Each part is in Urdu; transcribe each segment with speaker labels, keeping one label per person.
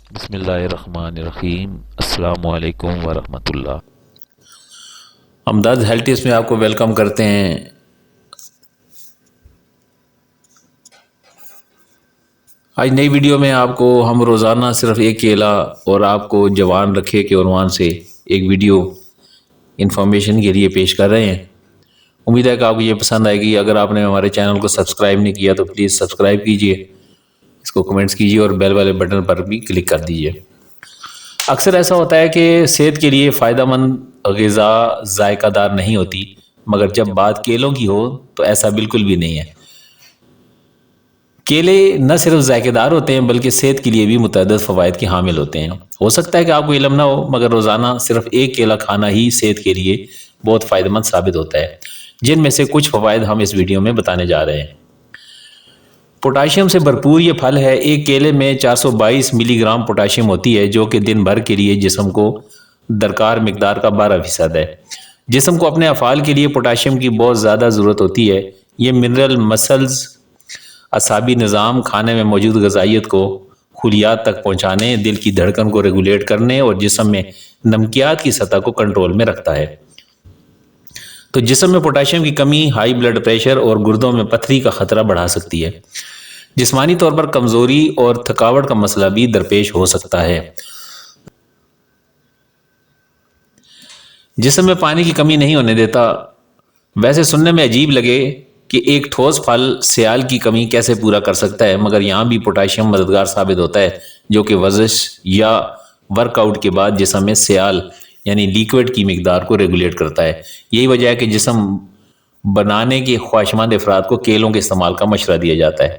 Speaker 1: بسم اللہ الرحمن الرحیم۔ السلام علیکم ورحمۃ اللہ۔
Speaker 2: امداد ہیلتھ ٹپس میں آپ کو ویلکم کرتے ہیں۔ آج نئی ویڈیو میں آپ کو ہم روزانہ صرف ایک کیلا اور آپ کو جوان رکھے کے عنوان سے ایک ویڈیو انفارمیشن کے لیے پیش کر رہے ہیں۔ امید ہے کہ آپ کو یہ پسند آئے گی۔ اگر آپ نے ہمارے چینل کو سبسکرائب نہیں کیا تو پلیز سبسکرائب کیجئے، اس کو کمنٹس کیجئے اور بیل والے بٹن پر بھی کلک کر دیجئے۔ اکثر ایسا ہوتا ہے کہ صحت کے لیے فائدہ مند غذا ذائقہ دار نہیں ہوتی، مگر جب بات کیلوں کی ہو تو ایسا بالکل بھی نہیں ہے۔ کیلے نہ صرف ذائقہ دار ہوتے ہیں بلکہ صحت کے لیے بھی متعدد فوائد کے حامل ہوتے ہیں۔ ہو سکتا ہے کہ آپ کو علم نہ ہو، مگر روزانہ صرف ایک کیلا کھانا ہی صحت کے لیے بہت فائدہ مند ثابت ہوتا ہے، جن میں سے کچھ فوائد ہم اس ویڈیو میں بتانے جا رہے ہیں۔ پوٹاشیم سے بھرپور یہ پھل ہے۔ ایک کیلے میں 422 ملی گرام پوٹاشیم ہوتی ہے، جو کہ دن بھر کے لیے جسم کو درکار مقدار کا 12% ہے۔ جسم کو اپنے افعال کے لیے پوٹاشیم کی بہت زیادہ ضرورت ہوتی ہے۔ یہ منرل مسلز، اعصابی نظام، کھانے میں موجود غذائیت کو خلیات تک پہنچانے، دل کی دھڑکن کو ریگولیٹ کرنے اور جسم میں نمکیات کی سطح کو کنٹرول میں رکھتا ہے۔ تو جسم میں پوٹاشیم کی کمی ہائی بلڈ پریشر اور گردوں میں پتھری کا خطرہ بڑھا سکتی ہے۔ جسمانی طور پر کمزوری اور تھکاوٹ کا مسئلہ بھی درپیش ہو سکتا ہے۔ جسم میں پانی کی کمی نہیں ہونے دیتا۔ ویسے سننے میں عجیب لگے کہ ایک ٹھوس پھل سیال کی کمی کیسے پورا کر سکتا ہے، مگر یہاں بھی پوٹاشیم مددگار ثابت ہوتا ہے، جو کہ ورزش یا ورک آؤٹ کے بعد جسم میں سیال یعنی لیکوڈ کی مقدار کو ریگولیٹ کرتا ہے۔ یہی وجہ ہے کہ جسم بنانے کے خواہشمند افراد کو کیلوں کے استعمال کا مشورہ دیا جاتا ہے۔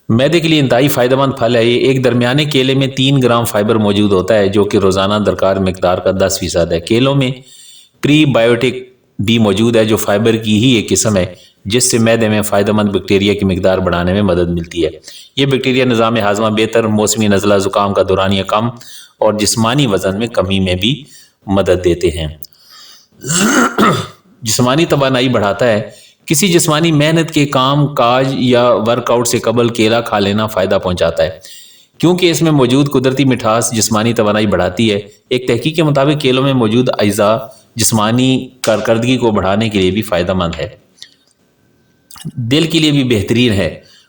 Speaker 2: معدے کے لیے انتہائی فائدہ مند پھل ہے یہ۔ ایک درمیانے کیلے میں 3 گرام فائبر موجود ہوتا ہے، جو کہ روزانہ درکار مقدار کا 10% ہے۔ کیلوں میں پری بائیوٹک بھی موجود ہے، جو فائبر کی ہی ایک قسم ہے، جس سے معدے میں فائدہ مند بیکٹیریا کی مقدار بڑھانے میں مدد ملتی ہے۔ یہ بیکٹیریا نظام ہاضمہ بہتر، موسمی نزلہ زکام کا دورانیہ کم اور جسمانی وزن میں کمی میں بھی مدد دیتے ہیں۔ جسمانی توانائی بڑھاتا ہے۔ کسی جسمانی محنت کے کام کاج یا ورک آؤٹ سے قبل کیلا کھا لینا فائدہ پہنچاتا ہے، کیونکہ اس میں موجود قدرتی مٹھاس جسمانی توانائی بڑھاتی ہے۔ ایک تحقیق کے مطابق کیلوں میں موجود اجزاء جسمانی کارکردگی کو بڑھانے کے لیے بھی فائدہ مند ہے۔ دل کے لیے بھی بہترین ہے۔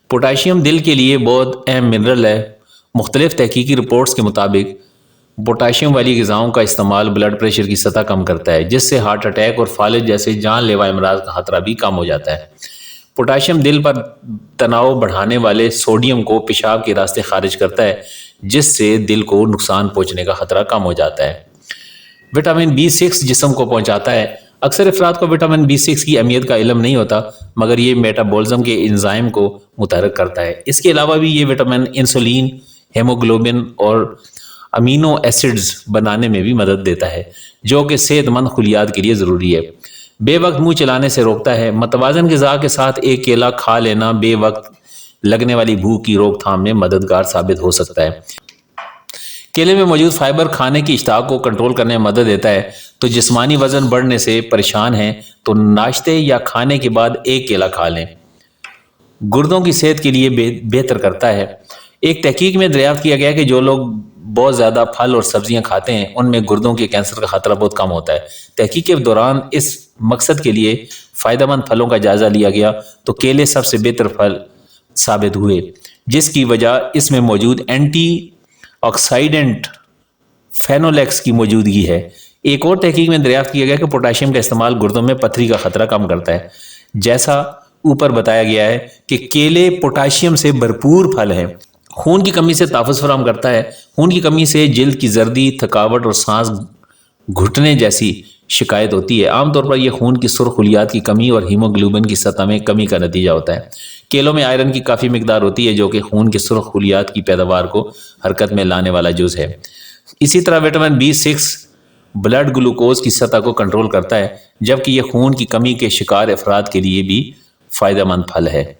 Speaker 2: پوٹاشیم دل کے لیے بہت اہم منرل ہے۔ مختلف تحقیقی رپورٹس کے مطابق پوٹاشیم والی غذاؤں کا استعمال بلڈ پریشر کی سطح کم کرتا ہے، جس سے ہارٹ اٹیک اور فالج جیسے جان لیوا امراض کا خطرہ بھی کم ہو جاتا ہے۔ پوٹاشیم دل پر تناؤ بڑھانے والے سوڈیم کو پیشاب کے راستے خارج کرتا ہے، جس سے دل کو نقصان پہنچنے کا خطرہ کم ہو جاتا ہے۔ وٹامن B6 جسم کو پہنچاتا ہے۔ اکثر افراد کو وٹامن B6 کی اہمیت کا علم نہیں ہوتا، مگر یہ میٹابولزم کے انزائم کو متحرک کرتا ہے۔ اس کے علاوہ بھی یہ وٹامن انسولین، ہیموگلوبن اور امینو ایسڈز بنانے میں بھی مدد دیتا ہے، جو کہ صحت مند خلیات کے لیے ضروری ہے۔ بے وقت منہ چلانے سے روکتا ہے۔ متوازن غذا کے ساتھ ایک کیلا کھا لینا بے وقت لگنے والی بھوک کی روک تھام میں مددگار ثابت ہو سکتا ہے۔ کیلے میں موجود فائبر کھانے کی اشتہا کو کنٹرول کرنے میں مدد دیتا ہے۔ تو جسمانی وزن بڑھنے سے پریشان ہیں تو ناشتے یا کھانے کے بعد ایک کیلا کھا لیں۔ گردوں کی صحت کے لیے بہتر کرتا ہے۔ ایک تحقیق میں دریافت کیا گیا کہ جو لوگ بہت زیادہ پھل اور سبزیاں کھاتے ہیں، ان میں گردوں کے کینسر کا خطرہ بہت کم ہوتا ہے۔ تحقیق کے دوران اس مقصد کے لیے فائدہ مند پھلوں کا جائزہ لیا گیا تو کیلے سب سے بہتر پھل ثابت ہوئے، جس کی وجہ اس میں موجود اینٹی آکسیڈنٹ فینولیکس کی موجودگی ہے۔ ایک اور تحقیق میں دریافت کیا گیا کہ پوٹاشیم کا استعمال گردوں میں پتھری کا خطرہ کم کرتا ہے۔ جیسا اوپر بتایا گیا ہے کہ کیلے پوٹاشیم سے بھرپور پھل ہیں۔ خون کی کمی سے تحفظ فراہم کرتا ہے۔ خون کی کمی سے جلد کی زردی، تھکاوٹ اور سانس گھٹنے جیسی شکایت ہوتی ہے۔ عام طور پر یہ خون کی سرخ خلیات کی کمی اور ہیموگلوبن کی سطح میں کمی کا نتیجہ ہوتا ہے۔ کیلوں میں آئرن کی کافی مقدار ہوتی ہے، جو کہ خون کے سرخ خلیات کی پیداوار کو حرکت میں لانے والا جز ہے۔ اسی طرح وٹامن B6 بلڈ گلوکوز کی سطح کو کنٹرول کرتا ہے، جبکہ یہ خون کی کمی کے شکار افراد کے لیے بھی فائدہ مند پھل ہے۔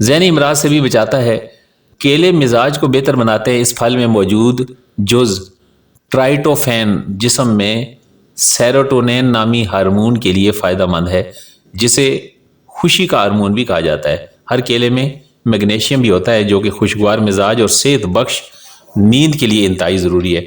Speaker 2: ذہنی امراض سے بھی بچاتا ہے۔ کیلے مزاج کو بہتر بناتے ہیں۔ اس پھل میں موجود جز ٹرائٹوفین جسم میں سیروٹونین نامی ہارمون کے لیے فائدہ مند ہے، جسے خوشی کا ہارمون بھی کہا جاتا ہے۔ ہر کیلے میں میگنیشیم بھی ہوتا ہے جو کہ خوشگوار مزاج اور صحت بخش نیند کے لیے انتہائی ضروری ہے۔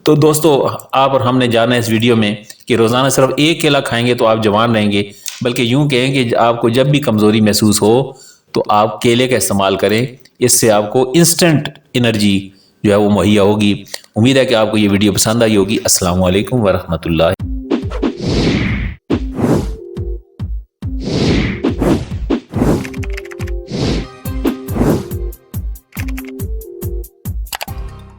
Speaker 2: تو دوستو، آپ اور ہم نے جانا ہے اس ویڈیو میں کہ روزانہ صرف ایک کیلا کھائیں گے تو آپ جوان رہیں گے، بلکہ یوں کہیں کہ آپ کو جب بھی کمزوری محسوس ہو تو آپ کیلے کا استعمال کریں، اس سے آپ کو انسٹنٹ انرجی جو ہے وہ مہیا ہوگی۔ امید ہے کہ آپ کو یہ ویڈیو پسند آئی ہوگی۔ السلام علیکم ورحمۃ اللہ۔